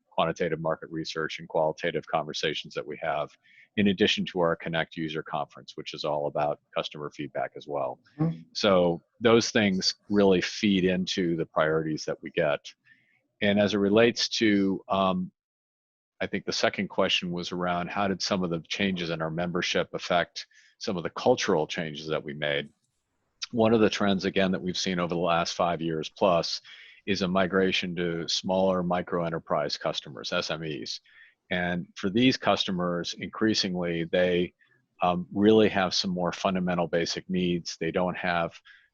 quantitative market research and qualitative conversations that we have, in addition to our Connect user conference, which is all about customer feedback as well. So those things really feed into the priorities that we get. And as it relates to, I think the second question was around how did some of the changes in our membership affect some of the cultural changes that we made. One of the trends, again, that we've seen over the last 5 years plus is a migration to smaller micro enterprise customers, SMEs. And for these customers, increasingly, they really have some more fundamental basic needs. They don't have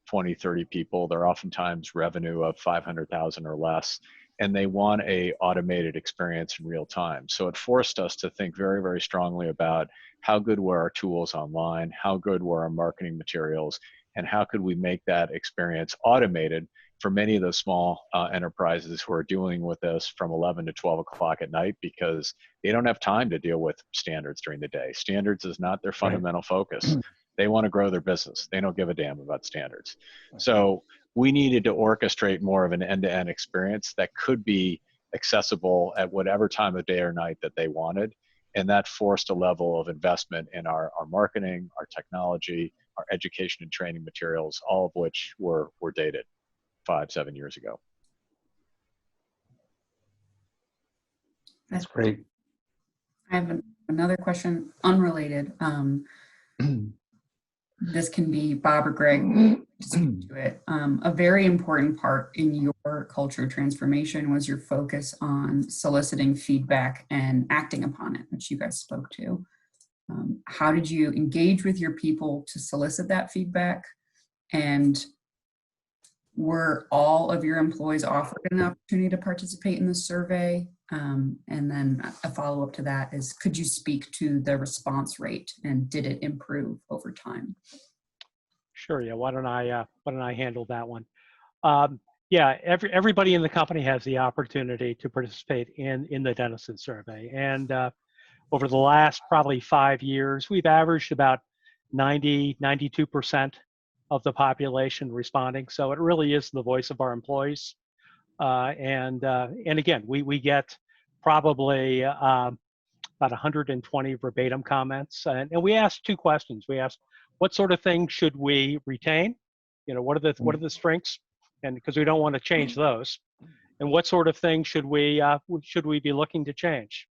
20, 30 people. They're oftentimes revenue of 500,000 or less, and they want a automated experience in real time. So it forced us to think very, very strongly about how good were our tools online, how good were our marketing materials, and how could we make that experience automated for many of those small enterprises who are dealing with this from 11 to 12 o'clock at night, because they don't have time to deal with standards during the day. Standards is not their fundamental focus. They want to grow their business. They don't give a damn about standards. So we needed to orchestrate more of an end-to-end experience that could be accessible at whatever time of day or night that they wanted. And that forced a level of investment in our marketing, our technology, our education and training materials, all of which were dated 5-7 years ago. That's great. I have another question, unrelated. This can be Bob or Greg to speak to it. A very important part in your culture transformation was your focus on soliciting feedback and acting upon it, which you guys spoke to. How did you engage with your people to solicit that feedback? And were all of your employees offered an opportunity to participate in the survey? And then a follow-up to that is, could you speak to the response rate and did it improve over time? Sure. Yeah. Why don't I handle that one? Yeah. Everybody in the company has the opportunity to participate in the Denison survey, and over the last probably 5 years, we've averaged about 92% of the population responding. So it really is the voice of our employees. And again, we get probably about 120 verbatim comments. And we asked 2 questions. We asked, what sort of things should we retain? You know, what are the strengths? And because we don't want to change those. And what sort of things should we be looking to change?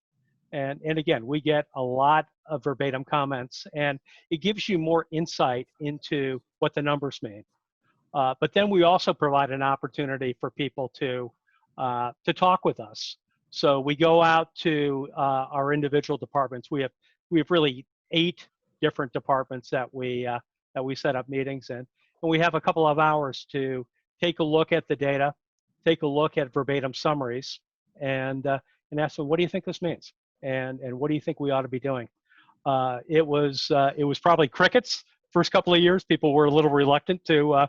And again, we get a lot of verbatim comments, and it gives you more insight into what the numbers mean. But then we also provide an opportunity for people to talk with us. So we go out to our individual departments. We have really 8 different departments that we set up meetings in, and we have a couple of hours to take a look at the data, take a look at verbatim summaries, and ask them, what do you think this means? And what do you think we ought to be doing? It was probably crickets. First couple of years, people were a little reluctant to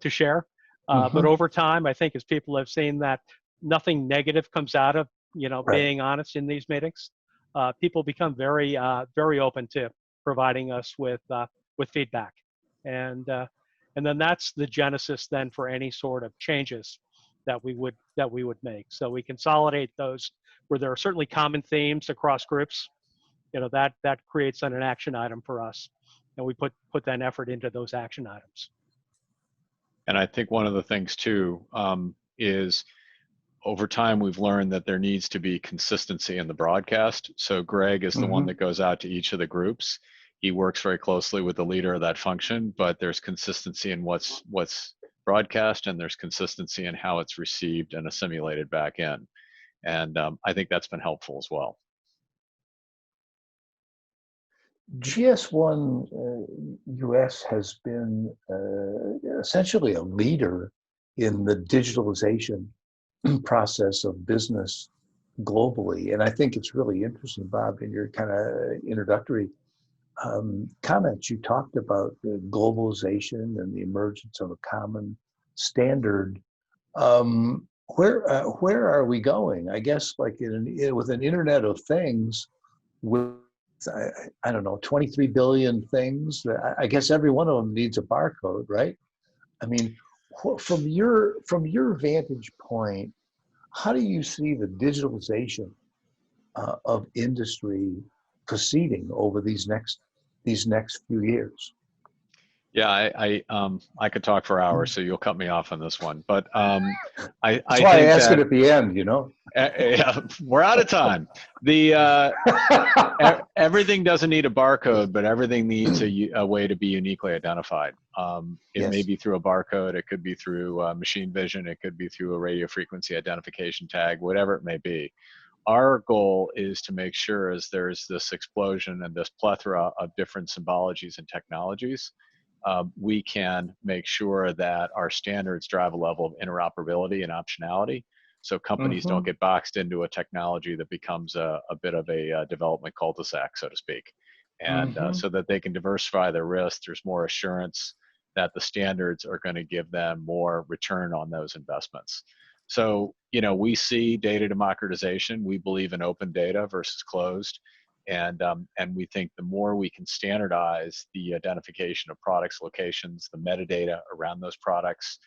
share. But over time, I think as people have seen that nothing negative comes out of, being honest in these meetings, people become very open to providing us with feedback. And then that's the genesis then for any sort of changes that we would make. So we consolidate those where there are certainly common themes across groups. That creates an action item for us, and we put that effort into those action items. And I think one of the things too is over time we've learned that there needs to be consistency in the broadcast. So Greg is the one that goes out to each of the groups. He works very closely with the leader of that function, but there's consistency in what's broadcast, and there's consistency in how it's received and assimilated back in. And I think that's been helpful as well. GS1 US has been essentially a leader in the digitalization process of business globally. And I think it's really interesting, Bob, in your kind of introductory comments, you talked about the globalization and the emergence of a common standard. Where are we going? I guess like with an Internet of Things, with I don't know, 23 billion things. I guess every one of them needs a barcode, right? I mean, from your vantage point, how do you see the digitalization of industry proceeding over these next few years? Yeah, I could talk for hours, so you'll cut me off on this one. But That's why I ask it at the end, Yeah, we're out of time. Everything doesn't need a barcode, but everything needs a way to be uniquely identified. It may be through a barcode, it could be through machine vision, it could be through a radio frequency identification tag, whatever it may be. Our goal is to make sure as there's this explosion and this plethora of different symbologies and technologies, we can make sure that our standards drive a level of interoperability and optionality, so companies don't get boxed into a technology that becomes a bit of a development cul-de-sac, so to speak. And so that they can diversify their risk, there's more assurance that the standards are going to give them more return on those investments. So, we see data democratization. We believe in open data versus closed. And we think the more we can standardize the identification of products, locations, the metadata around those products,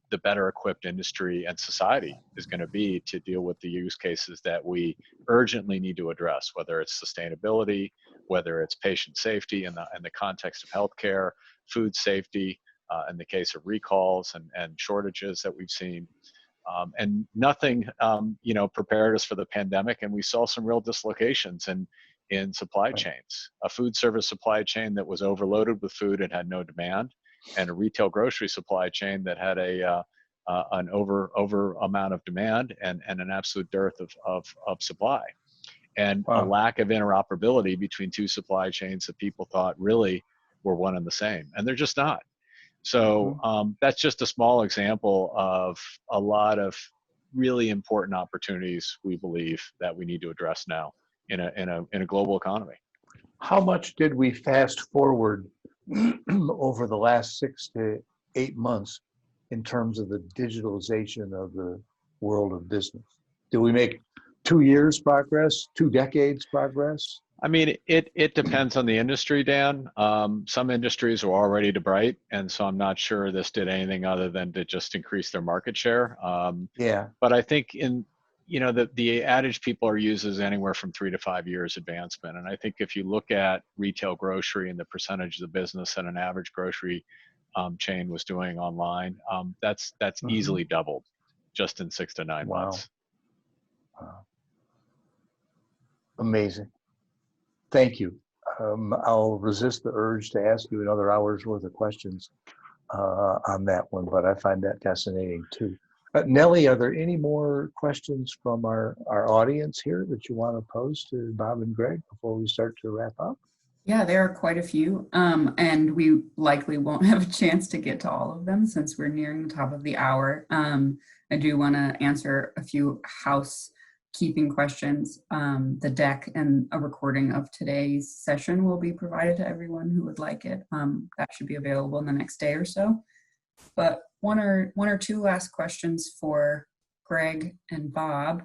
the better equipped industry and society is going to be to deal with the use cases that we urgently need to address, whether it's sustainability, whether it's patient safety in the context of healthcare, food safety, in the case of recalls and shortages that we've seen. And nothing, prepared us for the pandemic, and we saw some real dislocations in supply chains. A food service supply chain that was overloaded with food and had no demand, and a retail grocery supply chain that had an over amount of demand and an absolute dearth of supply, and a lack of interoperability between two supply chains that people thought really were one and the same, and they're just not. So that's just a small example of a lot of really important opportunities we believe that we need to address now in a global economy. How much did we fast forward over the last 6 to 8 months in terms of the digitalization of the world of business? Did we make 2 years progress, 2 decades progress? I mean, it depends on the industry, Dan. Some industries are already to bright, and so I'm not sure this did anything other than to just increase their market share. But I think the adage people are used is anywhere from 3 to 5 years advancement. And I think if you look at retail grocery and the percentage of the business that an average grocery chain was doing online, that's easily doubled just in 6 to 9 months. Wow. Amazing. Thank you. I'll resist the urge to ask you another hour's worth of questions on that one, but I find that fascinating too. Nellie, are there any more questions from our audience here that you want to pose to Bob and Greg before we start to wrap up? Yeah, there are quite a few, and we likely won't have a chance to get to all of them since we're nearing the top of the hour. I do want to answer a few housekeeping questions. The deck and a recording of today's session will be provided to everyone who would like it. That should be available in the next day or so. But one or two last questions for Greg and Bob.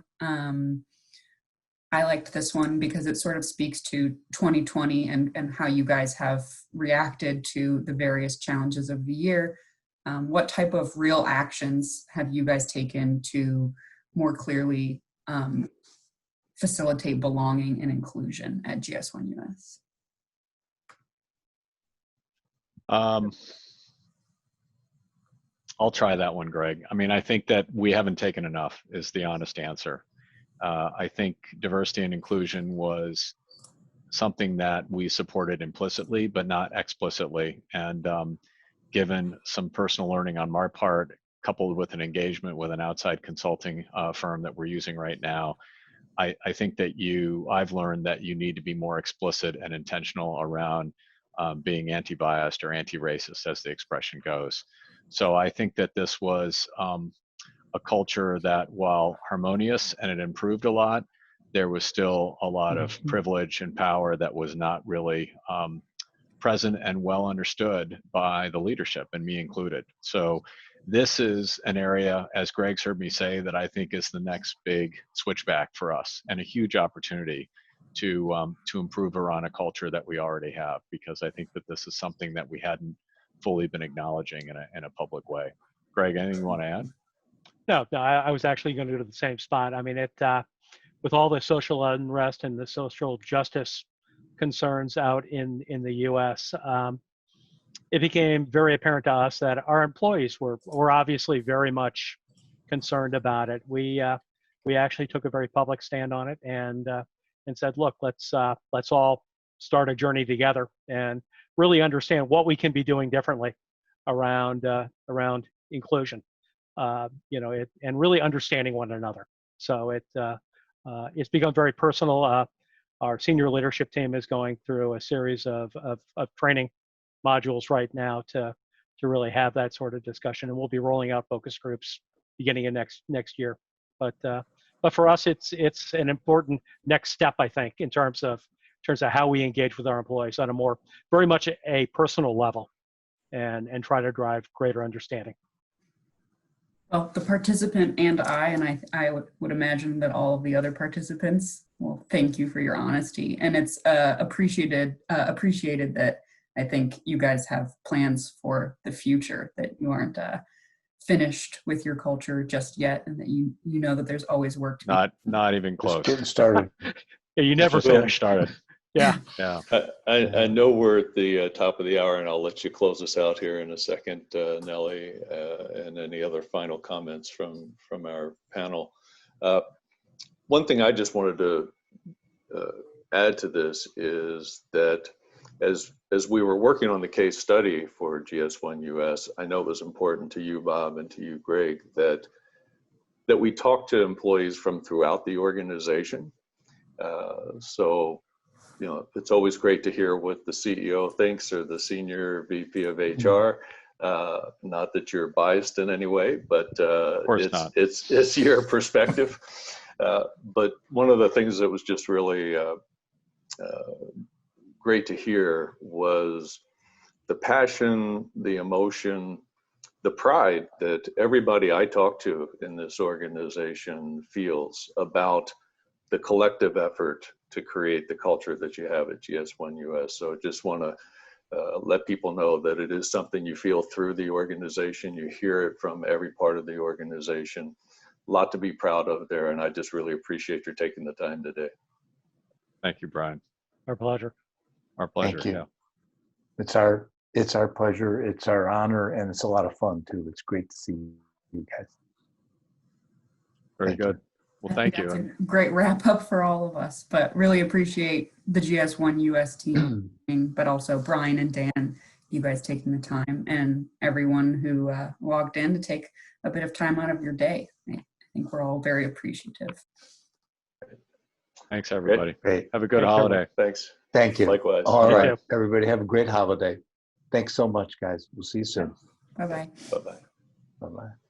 I liked this one because it sort of speaks to 2020 and how you guys have reacted to the various challenges of the year. What type of real actions have you guys taken to more clearly facilitate belonging and inclusion at GS1 US? I'll try that one, Greg. I mean, I think that we haven't taken enough is the honest answer. I think diversity and inclusion was something that we supported implicitly, but not explicitly. And given some personal learning on my part, coupled with an engagement with an outside consulting firm that we're using right now, I think that I've learned that you need to be more explicit and intentional around being anti-biased or anti-racist, as the expression goes. So I think that this was a culture that, while harmonious and it improved a lot, there was still a lot of privilege and power that was not really present and well understood by the leadership, and me included. So this is an area, as Greg's heard me say, that I think is the next big switchback for us, and a huge opportunity to improve around a culture that we already have, because I think that this is something that we hadn't fully been acknowledging in a public way. Greg, anything you want to add? No, I was actually going to go to the same spot. I mean, with all the social unrest and the social justice concerns out in the U.S., it became very apparent to us that our employees were obviously very much concerned about it. We actually took a very public stand on it and said, look, let's all start a journey together and really understand what we can be doing differently around inclusion, and really understanding one another. So it's become very personal. Our senior leadership team is going through a series of training modules right now to really have that sort of discussion, and we'll be rolling out focus groups beginning of next year. But for us, it's an important next step, I think, in terms of how we engage with our employees on a very much a personal level, and try to drive greater understanding. Well, the participant and I would imagine that all of the other participants, well, thank you for your honesty. And it's appreciated that I think you guys have plans for the future, that you aren't finished with your culture just yet, and that you know that there's always work to be. Not even Just close. getting started. Yeah, you never Just getting finish. started. Yeah. Yeah. I know we're at the top of the hour, and I'll let you close us out here in a second, Nellie, and any other final comments from our panel. One thing I just wanted to add to this is that as we were working on the case study for GS1 US, I know it was important to you, Bob, and to you, Greg, that we talked to employees from throughout the organization. So, you know, it's always great to hear what the CEO thinks or the senior VP of HR. Not that you're biased in any way, but it's your perspective. But one of the things that was just really great to hear was the passion, the emotion, the pride that everybody I talk to in this organization feels about the collective effort to create the culture that you have at GS1 US. So I just want to let people know that it is something you feel through the organization. You hear it from every part of the organization. A lot to be proud of there, and I just really appreciate your taking the time today. Thank you, Bryan. Our pleasure. Our pleasure. Thank you. Yeah. It's our pleasure. It's our honor, and it's a lot of fun too. It's great to see you guys. Very good. Well, thank you. That's a great wrap up for all of us, but really appreciate the GS1 US team, but also Bryan and Dan, you guys taking the time, and everyone who logged in to take a bit of time out of your day. I think we're all very appreciative. Thanks, everybody. Great. Have a good Thanks, holiday. Thanks. Thank you. Likewise. All You right, too. everybody, have a great holiday. Thanks so much, guys. We'll see you soon. Bye-bye. Bye-bye. Bye-bye.